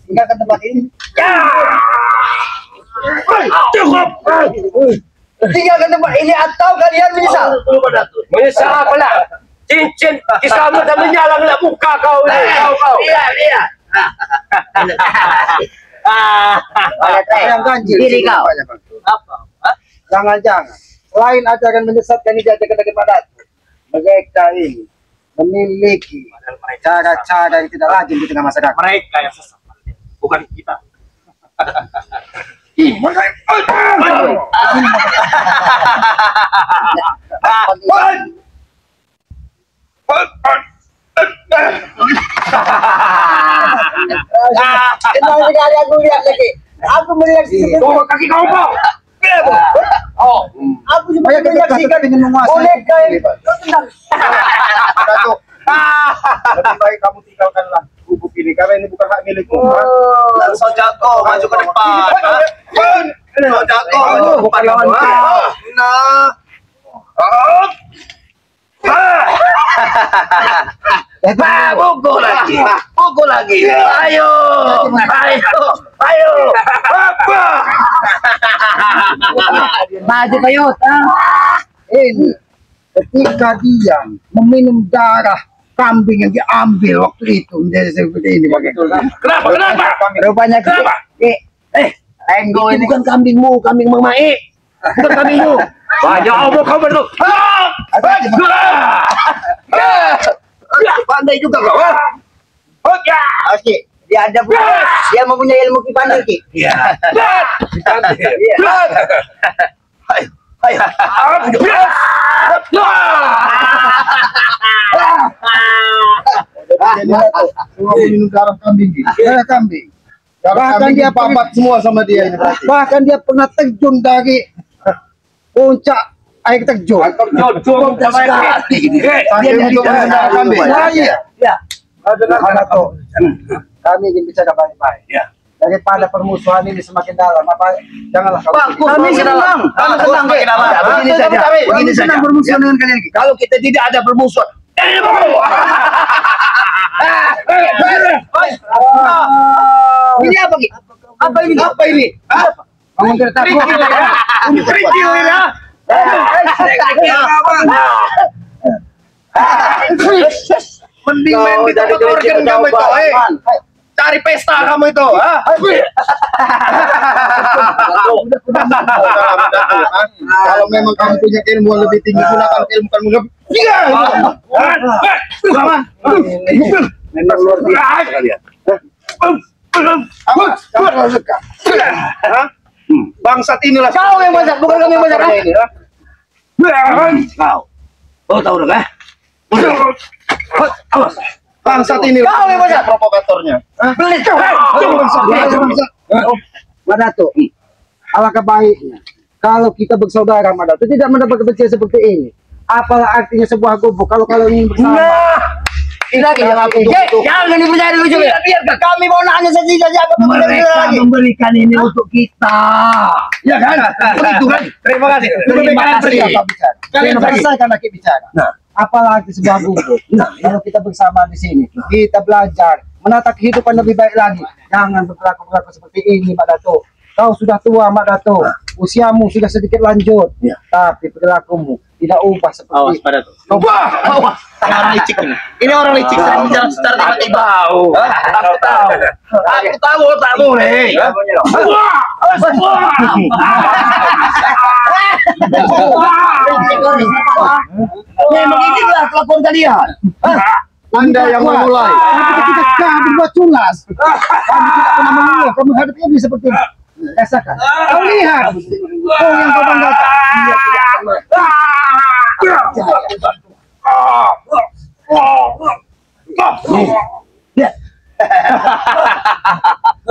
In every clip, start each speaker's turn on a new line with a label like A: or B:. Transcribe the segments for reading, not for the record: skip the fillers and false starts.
A: Tinggal ke tempat ini.
B: Cukup.
A: Tinggal ke tempat ini atau kalian menyesal?
B: Menyesal apa lah? Cincin kisahmu dan menyalang lah muka kau ni. Kau.
A: Iya. Yang ganjil diri kau. Jangan-jangan selain ajaran menyesatkan ini diajarkan dari Datu, mereka ini memiliki cara-cara yang tidak lazim di tengah masyarakat.
B: Mereka yang sesat, bukan kita.
A: Kenal sekali aku lihat lagi. Aku menyaksikan.
B: Kaki kau bau.
A: Aku cuma menyaksikan dengan menguasai. Boneka ini.
C: Datuk, lebih baik kamu tinggalkanlah gubuk ini karena ini bukan hak milikmu.
B: Sojako maju ke depan. Sojako maju ke depan lawan. Pukul lagi. Ayo.
A: Maju kayo. Ini ketika dia meminum darah kambing yang diambil waktu itu menjadi seperti ini.
B: Kenapa?
A: Rupanya
B: Kenapa?
A: Enggo
B: Ini bukan kambingmu, kambing Mamae. Bukan kambingmu. Banyak omong kau betul. Pandai juga kau.
A: Oke, dia ada dia mempunyai ilmu kipander ki.
B: Iya. Ayo.
C: Semua minum darah kambing. Darah kambing. Bahkan dia papat semua sama dia ini.
A: Bahkan dia pernah terjun dari puncak air terjun.
B: Terjun sekali.
C: Sambil untuk minum darah kambing.
A: Iya. Kami ingin bicara baik-baik.
B: Ya.
A: Daripada permusuhan ini semakin dalam, janganlah
B: Kami senang. Begini saja.
A: bermusuhan dengan kalian.
B: Kalau kita tidak ada permusuhan.
A: Ini apa Ki? Apa ini? Kamu tidak takut?
B: Kerikil ya. Mending main di tempat organ kamu itu. Cari pesta kamu itu.
C: Kalau memang kamu punya ilmu yang lebih tinggi, gunakan ilmu kamu lebih.
B: Memang luar biasa kalian.
C: Bangsat inilah
A: Kau yang masak, bukan kami yang masak.
B: Kau tahu dah? Awas.
C: bangsat ini.
A: Kau yang masak.
C: Provokatornya.
A: Pelit. Madato, alangkah baiknya kalau kita bersaudara, Madato, tidak mendapat kebencian seperti ini. Apalah artinya sebuah gubuk kalau ingin bersama?
B: Nah,
A: jangan dipercaya dulu juga. Biarkan kami mau nanya saja apa
B: mereka memberikan ini untuk kita. Ya kan? Begitu kan? Terima kasih. Terima kasih.
A: Kalian selesaikan lagi bicara.
B: Nah,
A: apalagi sebuah gubuk. Kalau kita bersama di sini, kita belajar menata kehidupan lebih baik lagi. Jangan berlaku seperti ini, Mak Dato. Kau sudah tua, Mak Dato. Usiamu sudah sedikit lanjut.
B: Ya.
A: Tapi perilakumu tidak ubah seperti
B: awas pada tuh. Awas. Orang licik ini. Ini orang licik sering bicara secara tiba-tiba. Aku tahu. Aku tahu otakmu nih. Memang inilah kelakuan kalian.
C: Anda yang memulai.
A: Kita berbuat culas. Kami tidak pernah mengeluh. Kamu menghadapi ini seperti ini. Rasakan. Kau lihat. Kau yang kau banggakan. Dia tidak.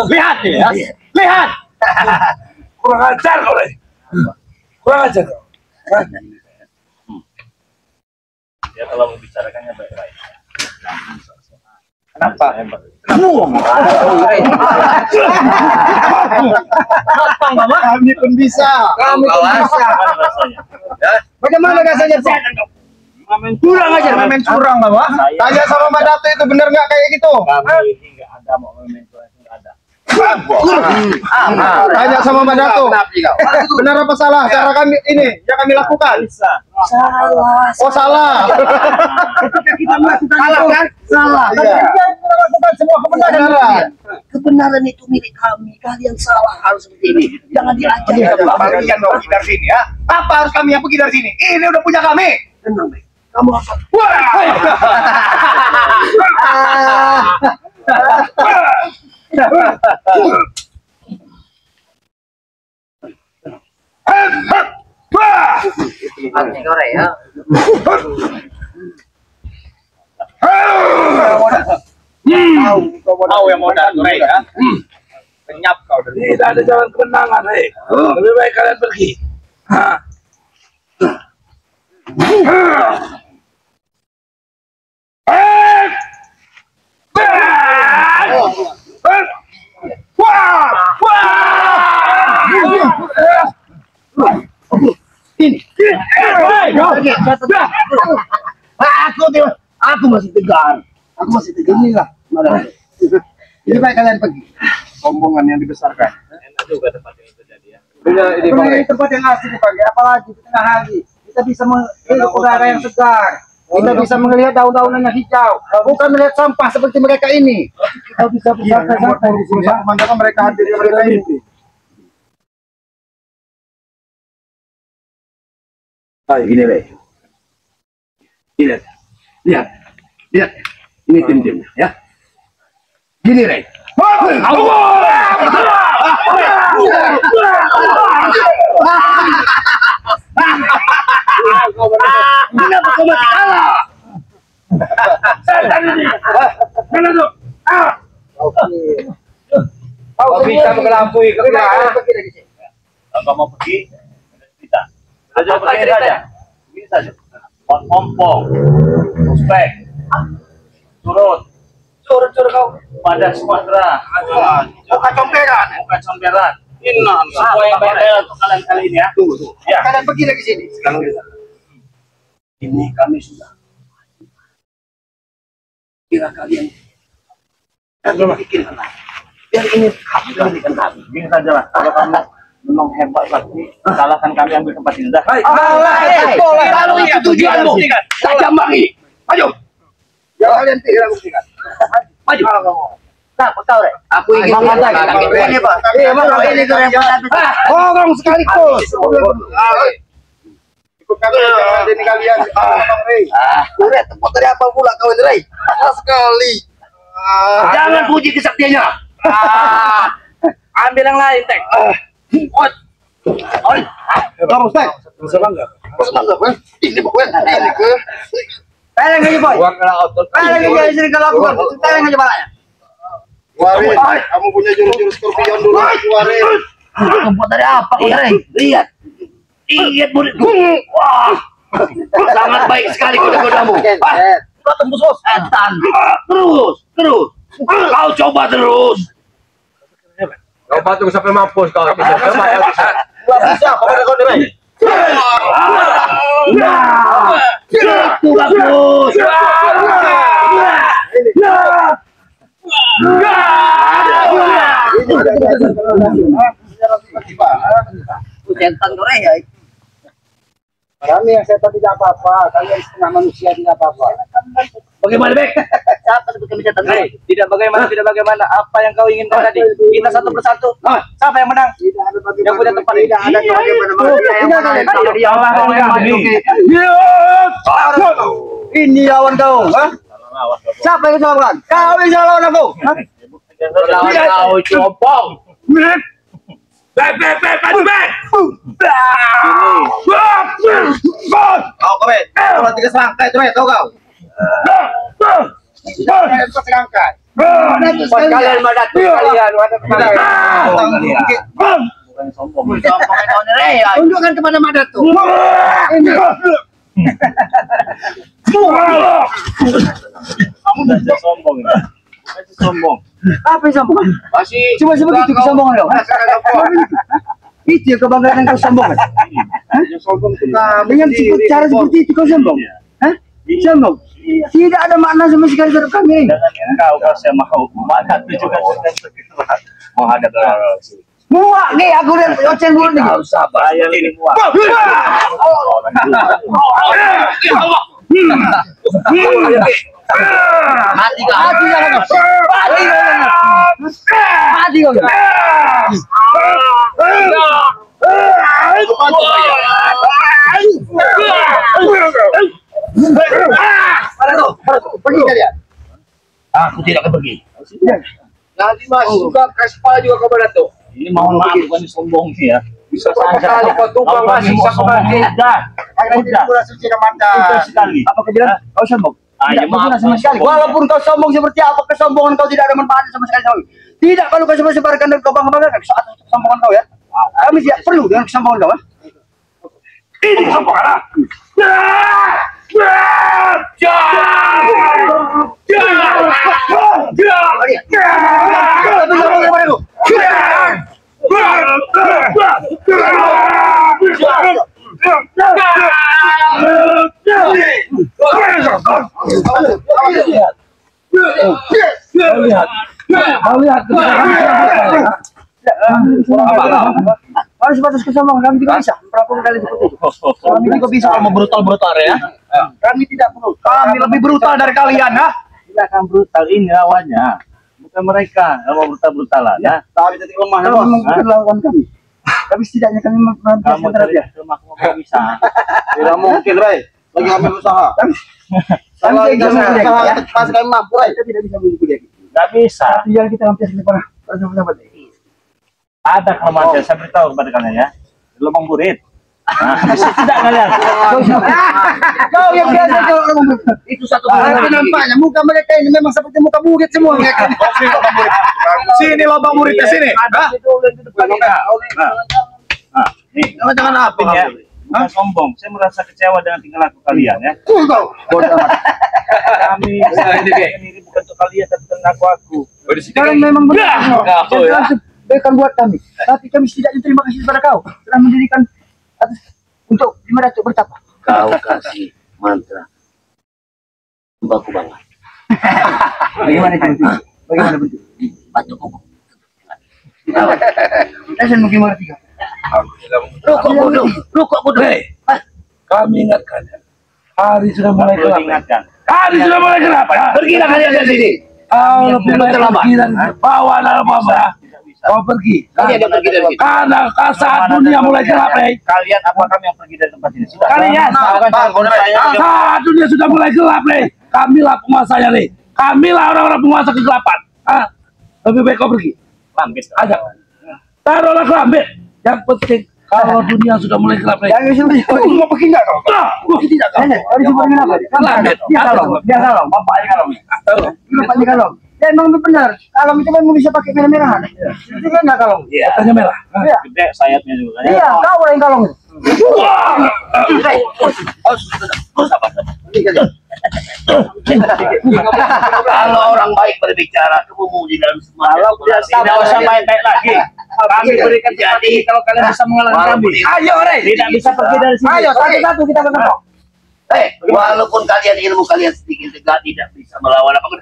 B: Lihat ya. Lihat.
D: Kurang ajar kau deh. Kurang ajar kau.
E: Ya kalau membicarakannya baik-baik.
B: Kenapa?
A: Kamu.
B: Apa mama?
C: Kami pun bisa.
A: Kamu bisa. Bagaimana rasanya, Pak?
B: Kurang ajar, main curang mama.
C: Tanya sama Mbak Dato itu benar nggak kayak gitu?
E: Kami ini nggak ada mau memento itu nggak ada.
C: Tanya sama Mbak Dato. Benar apa salah cara kami ini yang kami lakukan?
F: Salah.
C: Oh salah.
A: Ketika kita melakukan
B: Salah
A: itu,
B: kan?
F: Salah.
C: Iya.
A: kita melakukan semua kebenaran.
F: Kebenaran itu milik kami. Kalian salah harus seperti ini. Jangan diajar.
B: Kalian mau pergi dari sini ya? Apa harus kami yang pergi dari sini? Ini udah punya kami.
F: Tenang, Bek. Kamu apa? Anjing Korea ya.
B: Tahu yang modal Korea ya? Kenyap kau dari.
D: Tidak ada jalan kemenangan, hei. Lebih baik kalian pergi.
F: Aku masih tegar. Aku masih tegar.
A: Inilah. Lebih baik kalian pergi.
C: Rombongan yang dibesarkan.
E: Enak juga tempatnya itu jadi ya.
A: Ini tempat yang asli dipakai, apalagi di tengah hari. Kita bisa melihat udara yang segar. Kita bisa melihat daun-daunan yang hijau. Bukan melihat sampah seperti mereka ini. Kita bisa bersantai-santai di sini.
C: Pemandangan mereka hadir di mereka ini.
D: Ayo gini, Rey. Lihat. Lihat. Lihat. Ini tim-timnya ya. Gini, Rey.
B: Kenapa kau masih kalah?
D: Setan ini. Mana tuh?
B: Kau bisa mengelabui kekalahan.
E: Kalau mau pergi, kita. Aja pergi saja. Ini saja. Ompong, prospek, surut,
B: Curut-curut kau.
E: pada Sumatera.
B: Bukan comberan.
E: Bukan comberan.
B: Inna.
E: Semua yang baik untuk kalian kali ini ya.
D: Tunggu.
E: Ya.
A: Kalian pergi lagi sini.
D: Sekarang kita. Ini kami sudah. Kira kalian. Kami pikirkan lagi. Biar ini kami berikan kami.
E: Gini saja lah. Kalau kamu memang hebat lagi, salahkan kami ambil tempat ini dah.
B: Kalau itu tujuanmu, saja mari. Ayo.
C: Ya kalian tidak buktikan.
B: Maju.
F: Kenapa kau, Rek?
B: Aku ingin
F: Ini, Pak.
A: Iya, Bang.
F: Ini tuh yang
A: Orang sekaligus.
C: Ikut kami jangan ini kalian.
F: Rek, tempat dari apa pula kau ini, Rek?
C: Sekali.
B: Jangan puji kesaktiannya.
E: Ambil yang lain, Tek.
A: Kamu, Ustaz.
D: Bisa bangga.
C: Ini bukan ini ke.
A: Tayang aja, Boy. Tayang aja di sini kalau aku. Tayang aja balanya.
C: Waris, kamu punya jurus-jurus skorpion dulu. Waris.
F: Tempat dari apa kau, Rek?
B: Lihat. Ingat muridku. Wah. Sangat baik sekali kuda-kudamu.
F: Kau tembus, Bos. Setan.
B: Terus. Kau coba terus.
D: Kau patung sampai mampus kau.
B: Bisa, kau ada kau dengar. Itu bagus.
F: Setan kau, Rek, ya.
A: Kami yang setan tidak apa-apa. Kalian setengah manusia tidak apa-apa.
B: Bagaimana, Bek?
F: Siapa sebut kami setan, Rek?
E: Tidak bagaimana. Apa yang kau inginkan tadi? Kita satu persatu. Siapa yang menang?
A: Tidak ada bagaimana.
E: Yang punya tempat ini.
A: Tidak ada bagaimana. Ini lawan kau. Siapa yang bisa lawan? Kau bisa lawan aku.
B: Kau copong.
C: Kau kalau tiga selangkai itu kau. Kau serangkai.
E: Buat kalian Madatu kalian. Bukan sombong.
A: Tunjukkan kepada Madatu. Ini.
E: Kamu udah sombong ya? Masih sombong.
A: Apa yang sombong?
E: Masih
A: Cuma sebegitu kesombongan lo. Itu yang kebanggaan yang kau sombong.
C: Yang sombong itu kami.
A: Dengan cara seperti itu kau sombong. Hah? Sombong. Tidak ada makna sama sekali terhadap kami.
E: Dengan kau saya mau Madatu juga mau hadap
A: Muak nih aku lihat ocen mulut nih.
E: Kau sabar ya ini muak. Mati kau.
A: Mati kau. Pergi kalian.
E: Aku tidak akan pergi.
C: Nanti Mas juga kasih kepala juga kepada tuh.
E: Ini mohon maaf bukan sombong sih ya.
C: Bisa berapa kali kau tumbang masih bisa kembali.
E: Udah
A: suci Ramadan.
E: Udah sekali.
A: Apa kau bilang? Kau sombong? Tidak
E: maaf,
A: berguna sama sekali. Walaupun kau sombong seperti apa, kesombongan kau tidak ada manfaatnya sama sekali. Tidak kalau kau sebarkan dan kau bangga-banggakan kesombongan kau ya. Kami tidak perlu dengan kesombongan kau.
E: ini kesombongan.
A: Harus batas kesombongan kami juga bisa melakukan kali seperti itu. Kami juga bisa
E: Mau brutal ya.
A: Kami tidak perlu.
E: Kami lebih brutal dari kalian ya. Tidak akan brutal ini lawannya. Bukan mereka yang mau brutal-brutalan ya.
A: Tapi jadi lemah. Kalau mengikuti lawan kami. Tapi setidaknya kami
E: Kamu
A: terhadap dia.
E: mau bisa.
C: Tidak mungkin, Ray. Lagi kami usaha. Kalau kita usaha pas kami mampu, Ray.
A: Kita tidak bisa mengikuti dia.
E: Gak bisa.
A: Tinggal kita lampiaskan kepada sahabat.
E: Ada kelemahan saya beritahu kepada kalian ya. Lubang burit. Nah, bisa tidak kalian?
A: Kau yang biasa kau orang
C: Itu satu
A: itu nampaknya muka mereka ini memang seperti muka burit semua mereka.
C: Sini lubang muridnya sini.
E: Nah, nih, jangan apa ya. Bukan sombong, saya merasa kecewa dengan tingkah laku kalian ya. Kami ini bukan untuk kalian tapi tentang aku.
A: Sekarang memang benar. Bukan buat kami, tapi kami setidaknya terima kasih kepada kau telah mendirikan untuk gimana untuk bertapa.
F: Kau kasih mantra baku banget.
A: Bagaimana itu? Bagaimana bentuk?
F: Batu buku.
A: Saya mungkin mengerti.
F: Rukuk bodoh.
C: Kami ingatkan ya. Hari sudah mulai gelap.
E: Ingatkan.
C: Hari sudah mulai gelap. Pergilah kalian dari sini. Kau lebih baik pergi dan bawa dalam apa? Kau pergi.
F: Kalian yang pergi dari sini.
C: Karena saat dunia mulai gelap,
E: Kalian apa kami yang pergi dari tempat ini? Sudah.
C: Kalian. Saat dunia sudah mulai gelap, kamilah penguasanya, kamilah orang-orang penguasa kegelapan. Lebih baik kau pergi.
E: Lambit.
C: Ajak. Taruhlah kelambit. Yang penting kalau dunia sudah mulai gelap,
A: Yang sudah
C: mau pergi enggak kau? Tidak kau.
A: Harus dengan apa? Dia kalong, bapaknya kalong. Bapaknya kalong. Ya emang benar. Kalong itu memang bisa pakai merah-merahan. Itu kan enggak kalong.
E: Iya.
C: Tanya merah.
A: Iya.
E: Gede sayapnya juga.
A: Iya, kau lah yang kalong.
F: Kalau orang baik berbicara, kamu memuji dalam semua.
E: Kalau tidak usah baik-baik lagi. Kami berikan jadi kalau kalian bisa mengalahkan kami.
C: Ayo, Rey.
E: Tidak bisa pergi dari sini.
A: Ayo, satu-satu kita ketemu.
F: Walaupun kalian ilmu kalian sedikit juga tidak bisa melawan apa.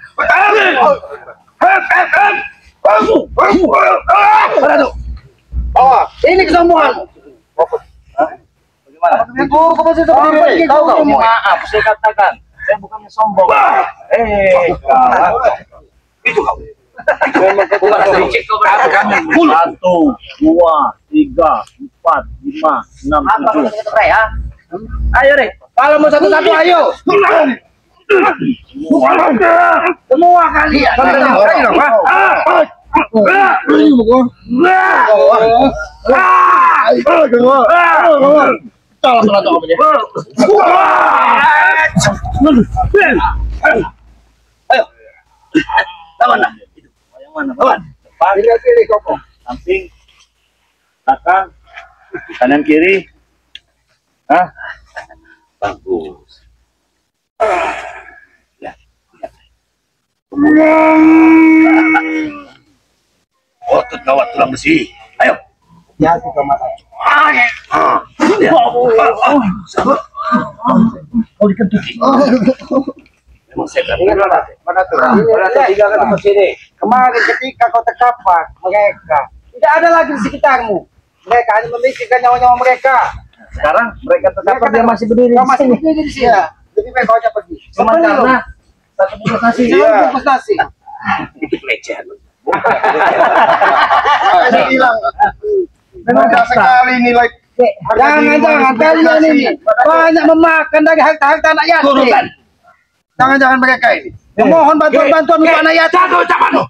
A: Ini kesombongan.
E: Bagaimana?
A: Kau masih seperti ini. Kau
E: Maaf, saya katakan. Saya bukannya sombong.
F: Itu kau.
E: Satu, dua, tiga, empat, lima, enam, tujuh.
A: Ayo, Rey. Kalau mau satu-satu, ayo. Semua kalian.
B: Lawan lah.
E: Yang mana? Lawan. Depan,
A: Pilih kau.
E: samping, belakang, kanan kiri. Hah? Bagus. Ya.
B: Otot kawat tulang besi. Ayo.
A: Ya, kita mana?
B: Oh, dikentuki. Emang saya
A: Ingat mana tuh? Mana tuh? Tiga kan di sini. Kemarin ketika kau terkapar mereka, tidak ada lagi di sekitarmu. Mereka hanya memikirkan nyawa-nyawa mereka.
E: Sekarang mereka terkapar, dia masih berdiri
A: Kau
E: di
A: masih
E: sini.
A: berdiri di sini. Lebih baik kau aja pergi.
E: Cuma karena satu bungkus nasi.
A: Jangan bungkus nasi.
B: itu pelecehan.
A: Saya bilang.
B: Memang sekali nilai.
A: Jangan kalian ini banyak memakan dari harta-harta anak yatim.
B: Turunan.
A: Jangan mereka ini memohon bantuan untuk anak yatim.
C: Jaga ucapanmu.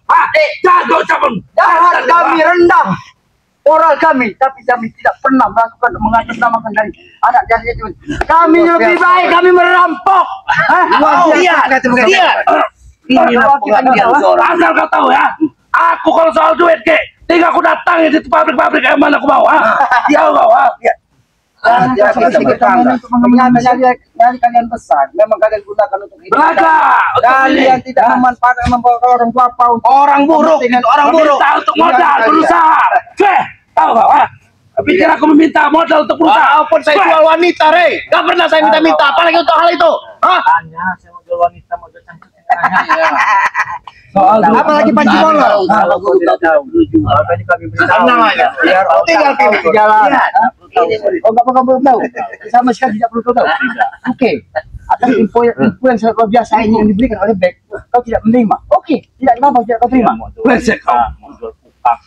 C: Jaga ucapanmu.
F: Jahat kami rendah moral kami, tapi kami tidak pernah melakukan mengatasnamakan dari anak yatim. Kami lebih baik kami merampok.
B: Lihat. Inilah pengajian seorang.
C: Asal kau tahu ya, aku kalau soal duit ke, tinggal aku datangin di pabrik-pabrik yang mana aku mau. Tahu kau?
A: Nyari kalian besar, memang kalian gunakan untuk hidup.
C: Belajar.
A: Kalian tidak memanfaatkan membawa orang tua apa untuk
B: Orang buruk. Orang buruk.
C: Meminta untuk modal berusaha. Tahu kau? Pikir aku meminta modal untuk berusaha.
B: Walaupun saya jual wanita, Rey. Gak pernah saya minta-minta, apalagi untuk hal itu. Hah?
E: Hanya saya mau jual wanita, mau jual cantik.
C: Soal duit.
A: apalagi panci bolong.
E: Kalau kau tidak tahu, jual tadi kami beritahu.
B: Tenang aja.
A: Biar
B: Tinggal pilih
A: tahu.
B: jalan.
A: Oh, nggak perlu tahu. Sama sekali tidak perlu tahu.
E: Tidak.
A: Oke. Atas info yang sangat luar biasa ini yang diberikan oleh Beck, kau tidak menerima. Oke, tidak apa tidak kau terima.
E: Mau jual
C: Brengsek kau.
E: mau jual kupak.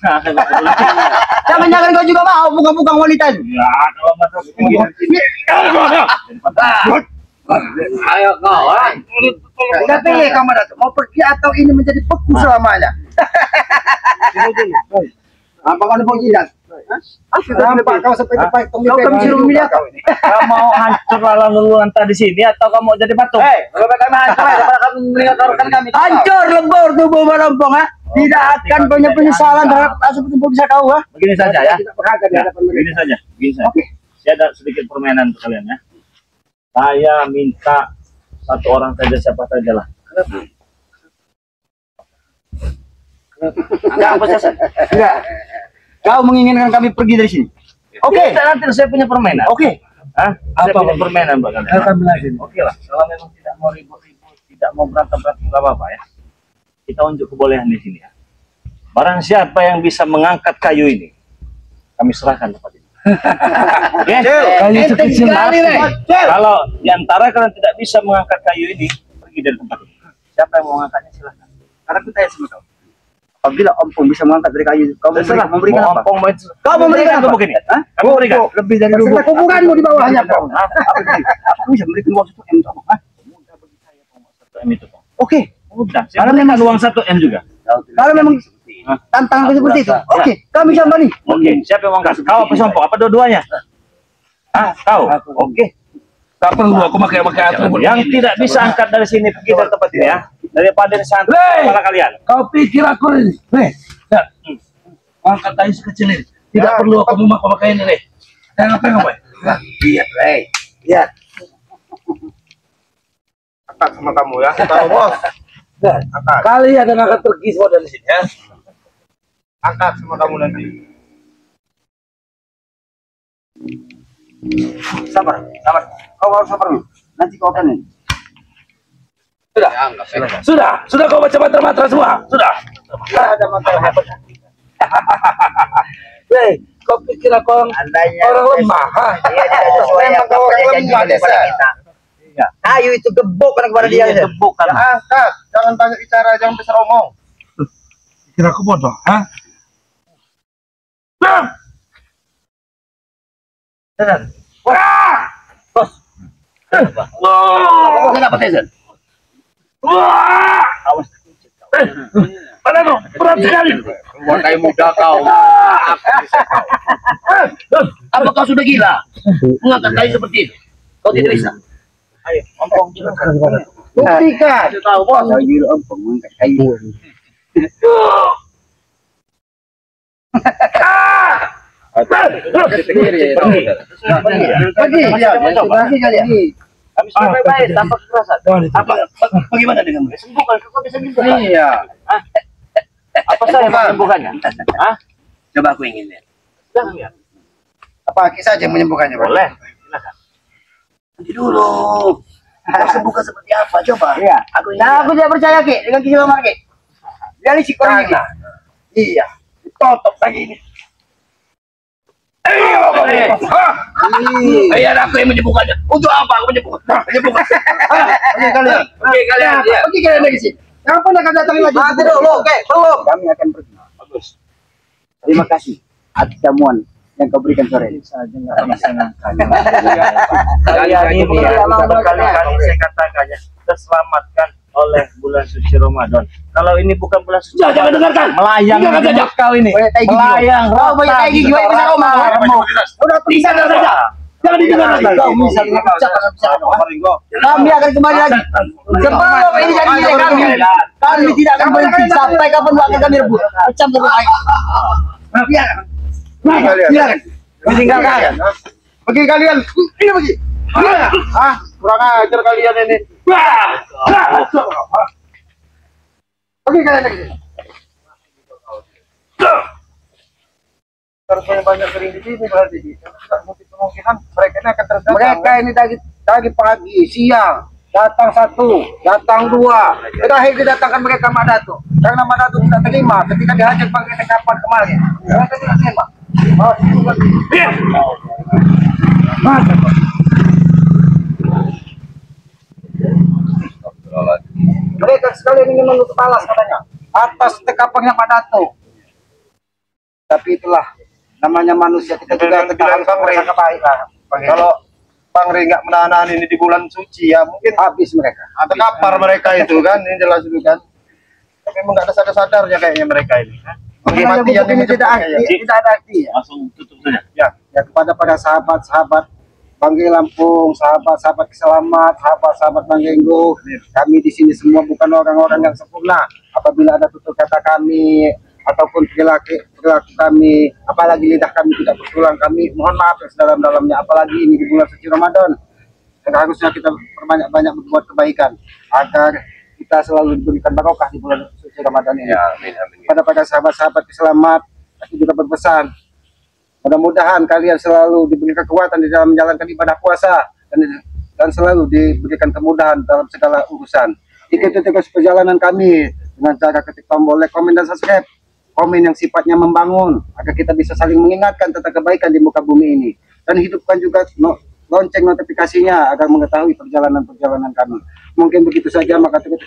A: Jangan kau juga mau bukan wanita itu.
E: Ya, kalau masuk
B: Ayo kau,
A: Tidak pilih kamu datang. Mau pergi atau ini menjadi beku selamanya. Apa kau mau jidat? Nampak kau seperti baik
F: Kau kami suruh milih
A: kau ini.
E: Kau mau hancur lalang dulu entah di sini atau kamu mau jadi patung?
A: Kalau kami hancur, daripada kami meninggalkan kami.
F: hancur lebur tubuh merompong, ha? Tidak akan punya penyesalan terhadap seperti bisa kau, ha?
E: Begini saja ya.
A: Tidak berharga di hadapan mereka.
E: Begini saja.
A: Oke.
E: Saya ada sedikit permainan untuk kalian ya. Saya minta satu orang saja, siapa saja lah.
F: Enggak, apa saja? Enggak. Kau menginginkan kami pergi dari sini.
E: Oke. Nanti saya punya permainan.
F: Oke.
E: Hah? Saya
C: Apa
E: punya permainan buat kalian.
C: Akan belajar.
E: Oke lah. Kalau memang tidak mau ribut-ribut, tidak mau berantem-berantem, nggak apa-apa ya. Kita unjuk kebolehan di sini ya. Barang siapa yang bisa mengangkat kayu ini, kami serahkan tempat ini. Oke?
C: Kayu sekecil
B: sekali, Rey.
E: Kalau di antara kalian tidak bisa mengangkat kayu ini, pergi dari tempat ini. Siapa yang mau mengangkatnya silahkan.
F: Sekarang aku tanya sama kau. Apabila ompong bisa mengangkat dari kayu, kau
E: Terserah.
F: memberikan
E: Mau
F: apa?
E: ompong, mau-
F: Kau memberikan apa?
E: Gebuk ini.
F: Hah?
E: Kamu memberikan.
F: Lebih dari lubuk.
A: Serta kuburanmu di bawahnya, Pong.
E: Hah?
F: Aku bisa memberikan uang 1 M untuk apa? Hah?
E: Satu M itu, Pak.
F: Oke.
E: Udah, saya berikan uang 1 M juga.
F: Kalau memang tantangan seperti itu, oke, kami siapa nih?
E: Oke, siapa yang mau angkat? Kau apa sompok? Apa dua-duanya? Ah, kau. Oke.
C: Tak perlu aku pakai atribut.
E: Yang tidak bisa angkat dari sini pergi dari tempat ini ya. Daripada di santai
C: Hei!
E: kepala kalian.
C: Kau pikir aku ini? Nih, lihat. Angkat kayu sekecil ini. Tidak perlu aku memakai ini, nih. Jangan pegang, Boy.
B: Lihat, Rey. Lihat. Angkat sama kamu ya. Tahu, Bos. Angkat.
C: Kalian yang akan pergi semua dari sini, ya.
B: Angkat sama kamu nanti.
F: Sabar. Kau harus sabar dulu. Nanti kau akan ini.
C: Sudah kau baca mantra-mantra semua? Sudah.
A: Tidak ada masalah.
C: Hei, kau pikir aku orang lemah, ha?
F: Dia tidak sesuai
A: Memang
F: apa
A: kau orang
F: yang
A: lemah,
F: janji kepada
A: Desa.
F: kita. Kayu itu gebuk kan kepada dia.
E: Iya, gebuk kan.
A: Angkat, jangan banyak bicara, jangan besar omong.
C: Pikir aku bodoh, ha? Nah! Wah!
B: Kenapa, Tezen?
C: Wah! Padamu, berat sekali.
B: Wanita muda kau. Apa kau sudah gila? Mengangkat kayu seperti itu? Kau tidak bisa.
E: Ayo, ompong bilang.
A: Buktikan.
B: Tahu, Bos.
F: Kayu ompong mengangkat kayu. Pergi kalian.
E: Kami sudah baik-baik tanpa kekerasan.
B: Apa? Bagaimana dengan mereka?
E: Sembuhkan, kau bisa menyembuhkan.
B: Iya.
E: Apa saya yang menyembuhkannya? Hah?
B: Coba aku ingin lihat.
E: Jangan lihat.
A: Apa kisah aja yang menyembuhkannya, Pak?
E: Boleh. Silakan.
B: Nanti dulu. Kau sembuhkan seperti apa? Coba.
F: Iya.
B: Aku ingin
F: Nah, aku tidak percaya Ki dengan kisah Lamar Ki. Dari si Kori ini.
B: Iya. Tutup lagi ini. Iya, aku yang menyembuhkannya. Untuk apa aku menyembuhkan? Menyembuhkan.
A: Pergi kalian.
B: Oke, kalian. Iya.
A: Pergi kalian dari sini. Jangan pernah kalian datang lagi.
F: Mati dulu. Oke, belum. Kami akan pergi.
E: Bagus.
F: Terima kasih atas jamuan yang kau berikan sore ini.
E: Kalian ini berkali-kali saya katakannya terselamatkan oleh bulan suci Ramadan. Kalau ini bukan bulan suci
B: Jangan
E: Ramadan,
B: dengarkan.
E: melayang
B: Dengarkan saja.
E: kau ini. Melayang.
F: Oh, banyak kayak gigi, banyak besar omong.
B: Udah bisa saja. Jangan didengar lagi.
F: Kau misalnya kami akan kembali lagi. Sebelum ini jadi milik kami, kami tidak akan berhenti sampai kapan waktu kami rebut. Pecah terbaik.
A: Kalian.
E: Ditinggalkan.
A: Pergi kalian. Ini pergi. Ah, kurang ajar kalian ini. Pergi kalian dari sini. Terus banyak kering di sini berarti. Kemungkinan mereka ini akan terdatang. Mereka ini tadi pagi, siang, datang satu, datang dua. Terakhir didatangkan mereka Madatu. Karena Madatu tidak terima ketika dihajar pakai kapal kemarin. Mereka tidak terima. Mereka sekali ingin menutup balas katanya atas tekapannya Madatu. Tapi itulah namanya manusia, kita juga harus merasa kebaikan.
D: Kalau Bang Rey nggak menahan ini di bulan suci ya mungkin
A: Habis mereka.
D: ada kapar mereka itu kan, ini jelas itu kan. Tapi memang nggak ada sadar-sadarnya kayaknya mereka ini.
A: Makanya
D: Mati yang
A: buku ini tidak ada arti ya.
E: Langsung tutup saja.
A: Ya kepada sahabat-sahabat Banggai Lampung, sahabat-sahabat Selamat, sahabat-sahabat Banggenggo, kami di sini semua bukan orang-orang yang sempurna. Apabila ada tutur kata kami ataupun perilaku kami, apalagi lidah kami tidak berulang, kami mohon maaf yang sedalam-dalamnya. Apalagi ini di bulan suci Ramadan, harusnya kita banyak berbuat kebaikan agar kita selalu diberikan barokah di bulan suci Ramadan ini.
D: Ya, amin, amin.
A: Pada sahabat-sahabat Selamat, aku juga berpesan, mudah-mudahan kalian selalu diberi kekuatan di dalam menjalankan ibadah puasa dan selalu diberikan kemudahan dalam segala urusan. Ikuti terus perjalanan kami dengan cara ketik tombol like, komen dan subscribe. Komen yang sifatnya membangun agar kita bisa saling mengingatkan tentang kebaikan di muka bumi ini, dan hidupkan juga lonceng notifikasinya agar mengetahui perjalanan-perjalanan kami. Mungkin begitu saja, maka terus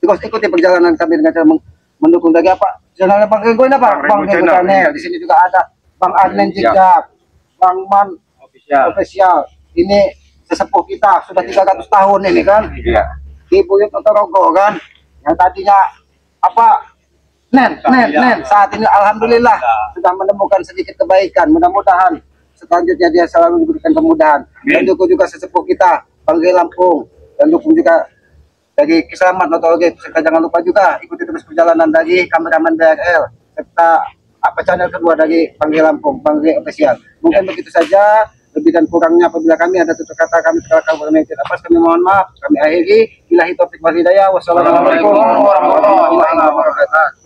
A: ikuti perjalanan kami dengan cara mendukung dari apa? Channel Bang Rego ini apa? Bang Rego Channel. Di sini juga ada Bang Arlen Jejak, Bang Man Official. Ini sesepuh kita sudah 300 tahun ini kan.
D: Iya.
A: Ibu Yudho Rogo kan, yang tadinya apa? Nen. Saat ini alhamdulillah sudah menemukan sedikit kebaikan. Mudah-mudahan selanjutnya dia selalu diberikan kemudahan. Dan dukung juga sesepuh kita Banggai Lampung, dan dukung juga dari Kiselamat Notologi. Serta jangan lupa juga ikuti terus perjalanan dari kameramen BRL serta channel kedua dari Banggai Lampung, Banggai Official. Mungkin begitu saja. Lebih dan kurangnya apabila kami ada tutur kata kami telah bermaksud apa, kami mohon maaf. Kami akhiri. Billahi taufik wal hidayah. Wassalamualaikum warahmatullahi wabarakatuh.